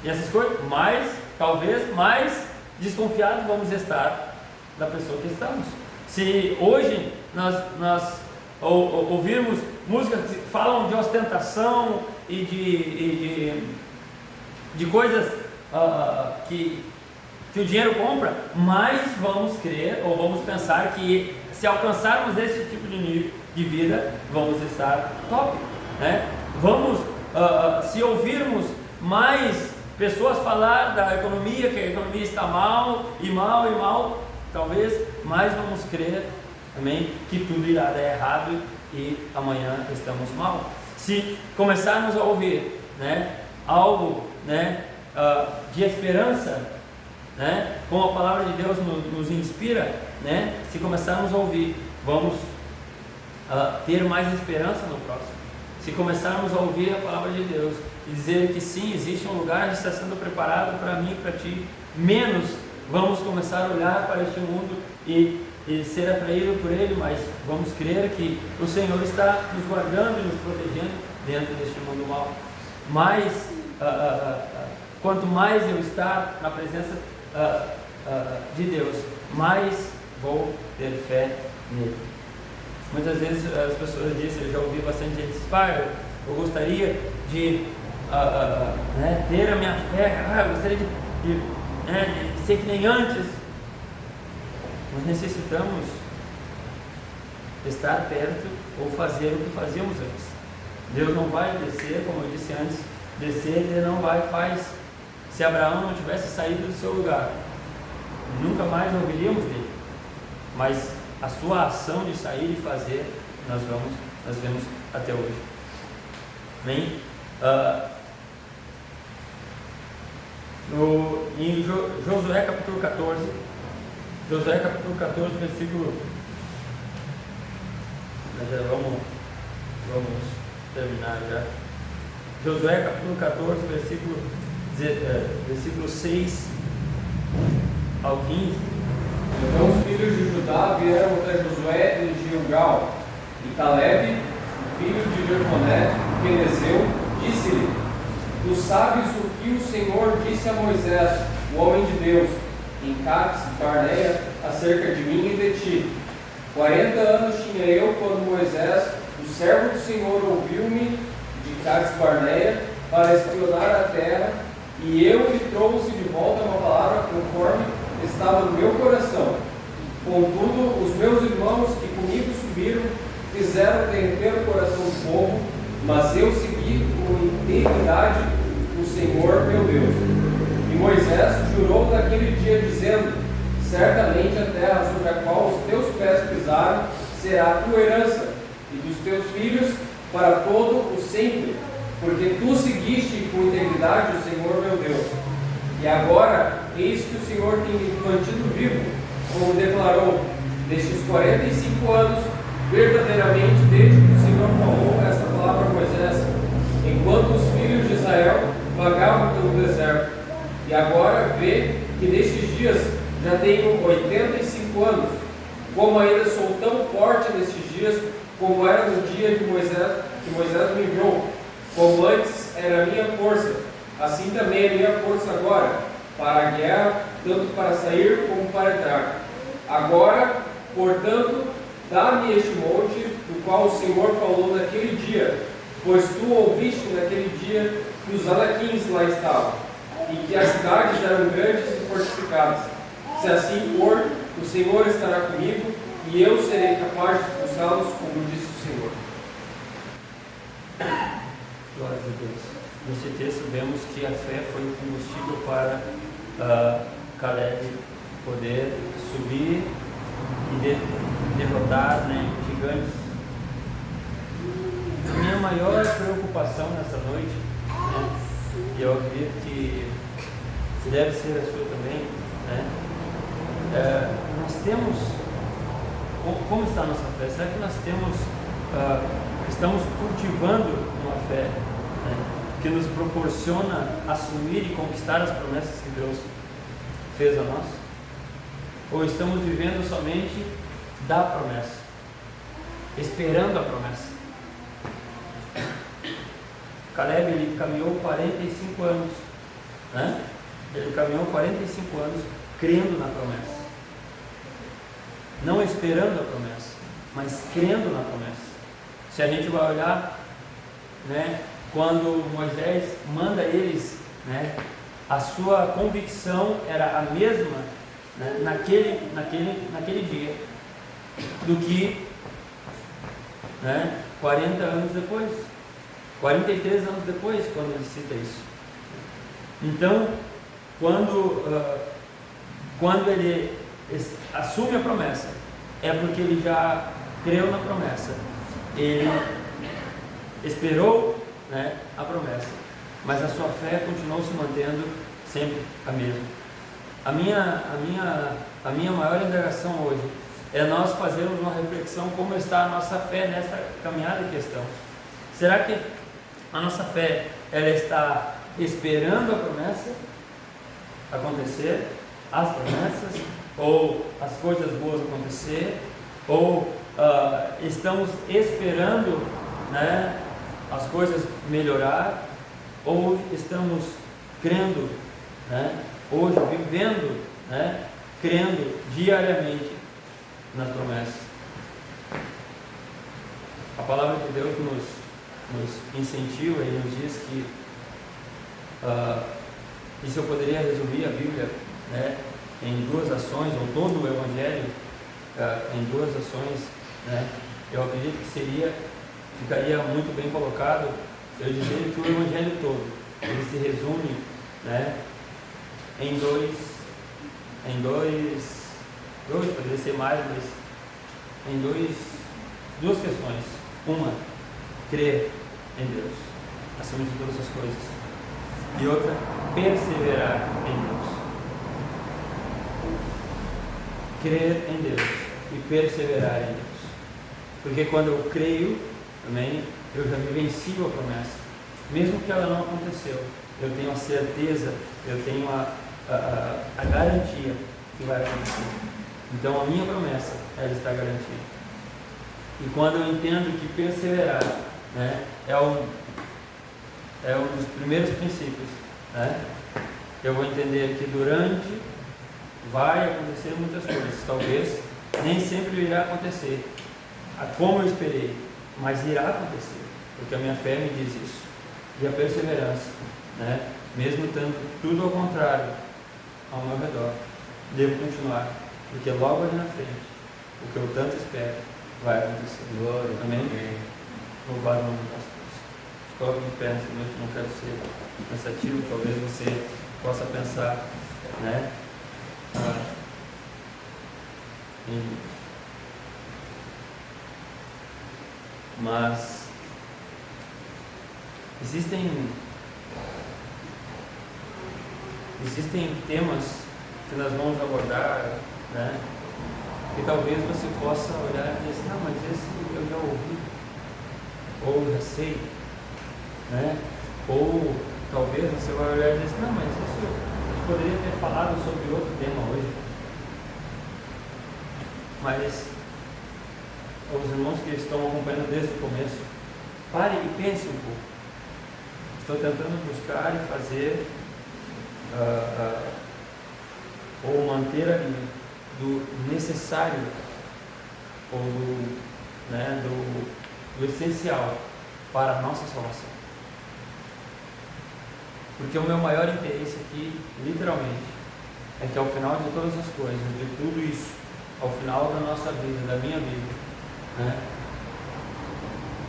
Speaker 1: essas coisas, talvez mais desconfiados vamos estar da pessoa que estamos. Se hoje nós ouvirmos músicas que falam de ostentação e de coisas que o dinheiro compra, mais vamos crer ou vamos pensar que se alcançarmos esse tipo de vida, vamos estar top, né? Se ouvirmos mais pessoas falar da economia, que a economia está mal, talvez mais vamos crer também que tudo irá dar errado e amanhã estamos mal. Se começarmos a ouvir, né, algo, né, de esperança, né, como a palavra de Deus nos inspira, né, se começarmos a ouvir, vamos ter mais esperança no próximo. Se começarmos a ouvir a palavra de Deus e dizer que sim, existe um lugar que está sendo preparado para mim e para ti, menos vamos começar a olhar para este mundo e ser atraído por ele, mas vamos crer que o Senhor está nos guardando e nos protegendo dentro deste mundo mal. Mas quanto mais eu estar na presença de Deus, mais vou ter fé nele. Muitas vezes as pessoas dizem, eu já ouvi bastante gente dizer, eu gostaria de né, ter a minha fé, eu gostaria de ser que nem antes. Nós necessitamos estar perto ou fazer o que fazíamos antes. Deus não vai descer, como eu disse antes, ele não faz. Se Abraão não tivesse saído do seu lugar, nunca mais ouviríamos dele. Mas a sua ação de sair e fazer, nós vemos até hoje. Bem, em Josué capítulo 14, versículo. Já vamos terminar já. Josué capítulo 14, versículo 6 ao 15.
Speaker 2: Então os filhos de Judá vieram até Josué em Gilgal, e Caleb, filho de Jefoné, Quenezeu, disse-lhe: Tu sabes o que o Senhor disse a Moisés, o homem de Deus, em Cades Barneia, acerca de mim e de ti. 40 anos tinha eu quando Moisés, o servo do Senhor, ouviu-me de Cades Barneia para espionar a terra, e eu lhe trouxe de volta uma palavra conforme estava no meu coração. Contudo, os meus irmãos que comigo subiram fizeram derreter o coração do povo, mas eu segui com integridade o Senhor meu Deus. E Moisés jurou naquele dia, dizendo: Certamente a terra sobre a qual os teus pés pisaram será a tua herança, e dos teus filhos para todo o sempre, porque tu seguiste com integridade o Senhor meu Deus. E agora, eis que o Senhor tem me mantido vivo, como declarou, nestes 45 anos, verdadeiramente desde que o Senhor falou esta palavra a Moisés, enquanto os filhos de Israel vagavam pelo deserto. E agora vê que nestes dias já tenho 85 anos, como ainda sou tão forte nestes dias, como era no dia que Moisés me enviou, como antes era a minha força, assim também é a minha força agora, para a guerra, tanto para sair como para entrar. Agora, portanto, dá-me este monte, do qual o Senhor falou naquele dia, pois tu ouviste naquele dia que os anaquins lá estavam, e que as cidades eram grandes e fortificadas. Se assim for, o Senhor estará comigo, e eu serei capaz de expulsá-los, como disse o Senhor.
Speaker 1: Glórias a Deus. Neste texto vemos que a fé foi o combustível para Caleb poder subir e derrotar, né, gigantes. A minha maior preocupação nessa noite, né, e eu acredito que deve ser a sua também, né, nós temos, como está a nossa fé? Será que nós estamos cultivando uma fé, né, que nos proporciona assumir e conquistar as promessas que Deus fez a nós? Ou estamos vivendo somente da promessa, esperando a promessa? Caleb, ele caminhou 45 anos, né? Ele caminhou 45 anos crendo na promessa, não esperando a promessa, mas crendo na promessa. Se a gente vai olhar, né, quando Moisés manda eles, né, a sua convicção era a mesma, né, naquele dia do que, né, 40 anos depois, 43 anos depois, quando ele cita isso. Então, quando ele assume a promessa, é porque ele já creu na promessa, ele esperou, né, a promessa, mas a sua fé continuou se mantendo sempre a mesma. A minha maior indagação hoje é nós fazermos uma reflexão como está a nossa fé nesta caminhada que estamos. Será que a nossa fé, ela está esperando a promessa acontecer, as promessas, ou as coisas boas acontecer, ou estamos esperando, né, as coisas melhorar, ou estamos crendo, né, hoje, vivendo, né, crendo diariamente nas promessas? A palavra de Deus nos incentiva e nos diz que, isso eu poderia resumir a Bíblia, né, em duas ações, ou todo o Evangelho em duas ações, né? Eu acredito que ficaria muito bem colocado eu dizer que o Evangelho todo, ele se resume, né, em dois, poderia ser mais, mas em duas questões. Uma, crer em Deus, acima de todas as coisas. E outra, perseverar em Deus. Crer em Deus e perseverar em Deus. Porque quando eu creio, também, eu já vivencio a promessa. Mesmo que ela não aconteceu, eu tenho a certeza, eu tenho a garantia que vai acontecer. Então a minha promessa, ela está garantida. E quando eu entendo que perseverar, né, é um dos primeiros princípios, né, eu vou entender que durante vai acontecer muitas coisas. Talvez nem sempre irá acontecer como eu esperei, mas irá acontecer, porque a minha fé me diz isso. E a perseverança, né, mesmo estando tudo ao contrário ao meu redor, devo continuar, porque logo ali na frente, o que eu tanto espero vai acontecer.
Speaker 2: Glória.
Speaker 1: Amém? Louvado o nome das coisas. Coloque de pé nessa noite, não quero ser cansativo, talvez você possa pensar, né, mas existem temas que nós vamos abordar, né, que talvez você possa olhar e dizer assim, não, mas esse eu já ouvi, ou já sei, né, ou talvez você vai olhar e dizer assim, não, mas isso eu poderia ter falado sobre outro tema hoje. Mas os irmãos que estão acompanhando desde o começo, pare e pense um pouco. Estou tentando buscar e fazer ou manter ali do necessário ou do essencial para a nossa salvação. Porque o meu maior interesse aqui, literalmente, é que ao final de todas as coisas, de tudo isso, ao final da nossa vida, da minha vida, né,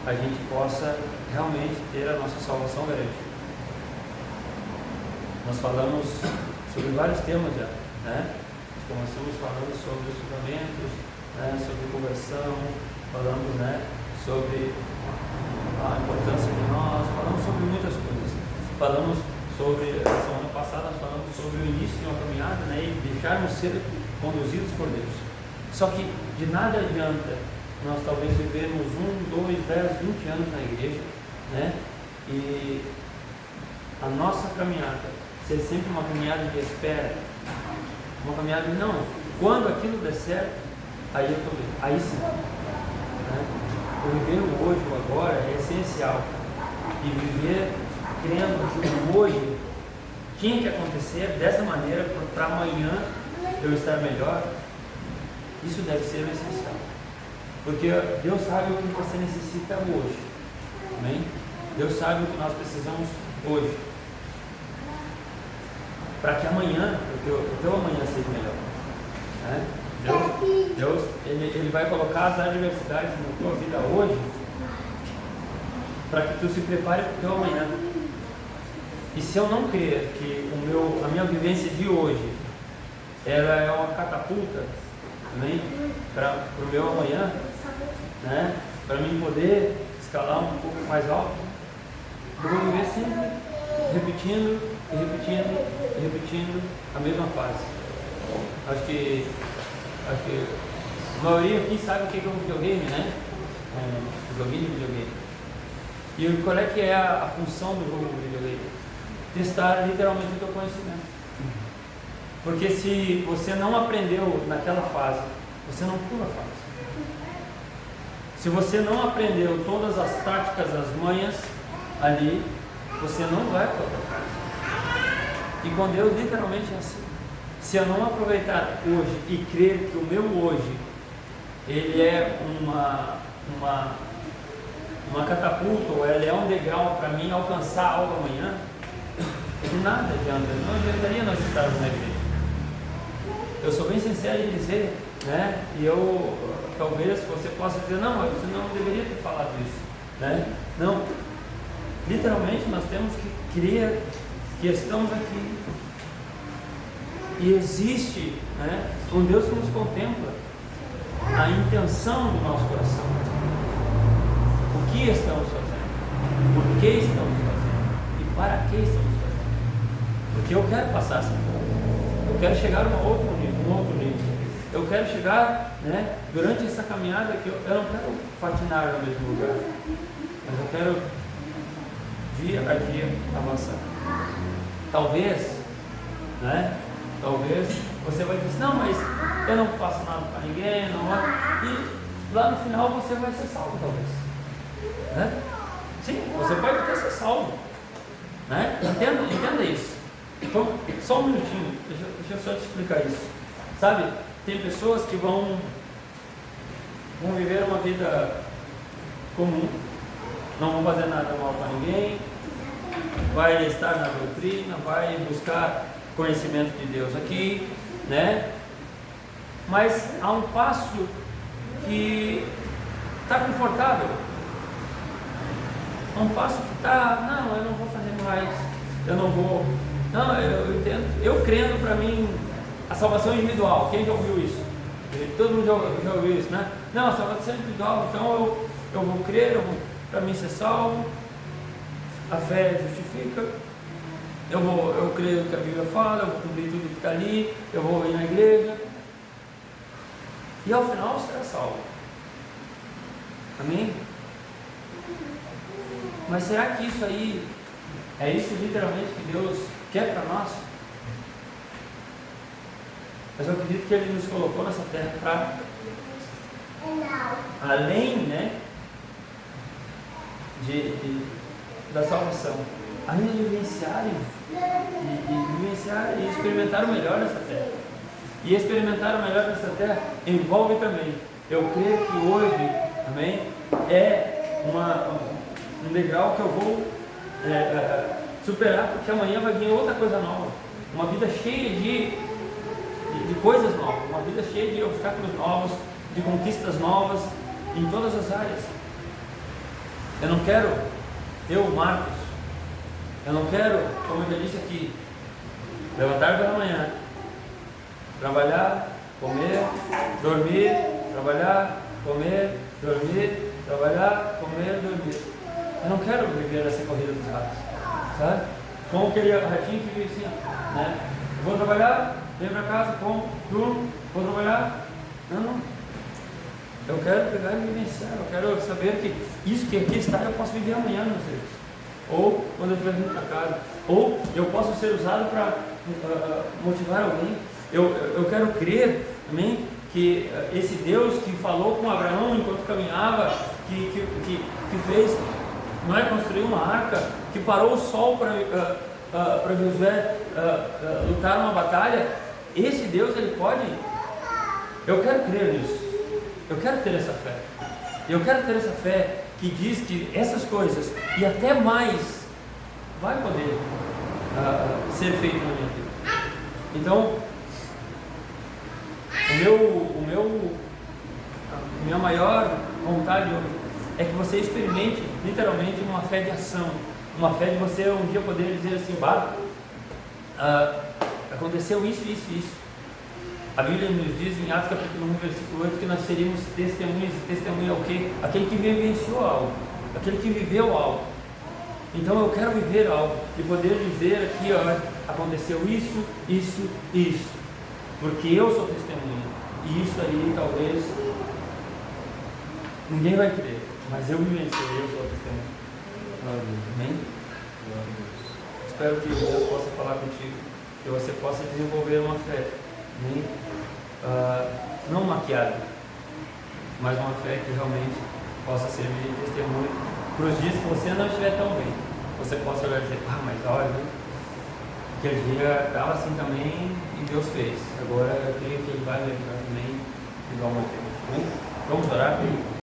Speaker 1: a gente possa realmente ter a nossa salvação garantida. Nós falamos sobre vários temas já, né? Começamos falando sobre os fundamentos, né, sobre conversão, falamos, né, sobre a importância de nós, falamos sobre muitas coisas. Falamos sobre, a semana passada nós falamos sobre o início de uma caminhada, né, e deixarmos ser conduzidos por Deus. Só que de nada adianta nós talvez vivermos 1, 2, 10, 20 anos na igreja, né, e a nossa caminhada ser sempre uma caminhada de espera, uma caminhada de não, quando aquilo der certo, aí eu estou bem, aí sim, né? O viver o hoje, o agora é essencial, e viver crendo que o hoje tinha que acontecer dessa maneira para amanhã eu estar melhor, isso deve ser o essencial, porque Deus sabe o que você necessita hoje, amém? Deus sabe o que nós precisamos hoje, para que amanhã, o teu amanhã seja melhor, né? Deus ele vai colocar as adversidades na tua vida hoje, para que tu se prepare para o teu amanhã. E se eu não crer que a minha vivência de hoje, ela é uma catapulta, também, para o meu amanhã, né? Para mim poder escalar um pouco mais alto, eu vou viver sempre repetindo a mesma fase. Acho que a maioria aqui sabe o que é um videogame, né? Um joguinho de videogame. E qual é que é a função do jogo de videogame? Testar literalmente o teu conhecimento. Porque se você não aprendeu naquela fase, você não pula a fase. Se você não aprendeu todas as táticas, as manhas ali, você não vai para outra fase. E com Deus literalmente é assim. Se eu não aproveitar hoje e crer que o meu hoje ele é uma catapulta, ou ele é um degrau para mim alcançar algo amanhã, de nada adianta, não adiantaria nós estarmos na igreja. Eu sou bem sincero em dizer, né? E eu talvez você possa dizer, não, você não deveria ter falado isso, né? Não, literalmente nós temos que crer que estamos aqui. E existe, né, um Deus que nos contempla a intenção do nosso coração. O que estamos fazendo? Por que estamos fazendo? E para que estamos fazendo? Porque eu quero passar essa fome. Eu quero chegar a um outro nível. Eu quero chegar, né, durante essa caminhada que eu não quero patinar no mesmo lugar. Mas eu quero dia a dia avançar. Talvez, né? Talvez você vai dizer, não, mas eu não faço nada para ninguém, não vai. E lá no final você vai ser salvo, talvez. Né? Sim, você pode até ser salvo. Né? Entenda isso. Então, só um minutinho, deixa eu só te explicar isso. Sabe, tem pessoas que vão viver uma vida comum, não vão fazer nada mal para ninguém, vai estar na doutrina, vai buscar conhecimento de Deus aqui, né? Mas há um passo que está confortável, há um passo que está, não, eu não vou fazer mais, eu não vou, não, eu entendo, eu crendo para mim, a salvação individual, quem já ouviu isso? Todo mundo já ouviu isso, né? Não, a salvação individual, então eu vou crer, para mim ser salvo, a fé justifica, eu creio que a Bíblia fala, eu vou cumprir tudo que está ali, eu vou ir na igreja, e ao final será salvo. Amém? Mas será que isso aí, é isso literalmente que Deus quer para nós? Mas eu acredito que Ele nos colocou nessa terra para, além, né, da salvação, ainda vivenciar e experimentar o melhor nessa terra. E experimentar o melhor nessa terra envolve também, eu creio que hoje, amém, é um degrau que eu vou superar, porque amanhã vai vir outra coisa nova, uma vida cheia de de coisas novas, uma vida cheia de obstáculos novos, de conquistas novas, em todas as áreas. Eu não quero, Marcos, eu não quero, como eu já disse aqui, levantar pela manhã, trabalhar, comer, dormir, trabalhar, comer, dormir, trabalhar, comer, dormir. Eu não quero viver essa corrida dos ratos, sabe? Como aquele ratinho que vive assim, né? Eu vou trabalhar, venho para casa, como, durmo, vou trabalhar. Não. Eu quero pegar e vivenciar, eu quero saber que isso que aqui está eu posso viver amanhã no serviço. Ou quando eu estiver vindo para casa. Ou eu posso ser usado para motivar alguém. Eu quero crer também que esse Deus que falou com Abraão enquanto caminhava, que fez, não é, construir uma arca, que parou o sol para Josué lutar uma batalha, esse Deus ele pode. Eu quero crer nisso. Eu quero ter essa fé. Eu quero ter essa fé que diz que essas coisas e até mais vai poder ser feito na minha vida. Então, minha maior vontade hoje é que você experimente literalmente uma fé de ação, uma fé de você um dia poder dizer assim, aconteceu isso. A Bíblia nos diz em Atos capítulo 1, versículo 8, que nós seríamos testemunhas, e testemunha é o quê? Aquele que vivenciou algo, aquele que viveu algo. Então eu quero viver algo e poder dizer aqui, aconteceu isso, porque eu sou testemunha. E isso aí talvez ninguém vai crer, mas eu vivenciei, eu sou testemunha. Amém? Espero que Deus possa falar contigo, que você possa desenvolver uma fé. Não maquiada, mas uma fé que realmente possa servir de testemunho para os dias que você não estiver tão bem. Você possa olhar e dizer, mas olha, aquele dia estava assim também e Deus fez. Agora eu creio que Ele vai me ajudar também igual a Mateus. Vamos orar?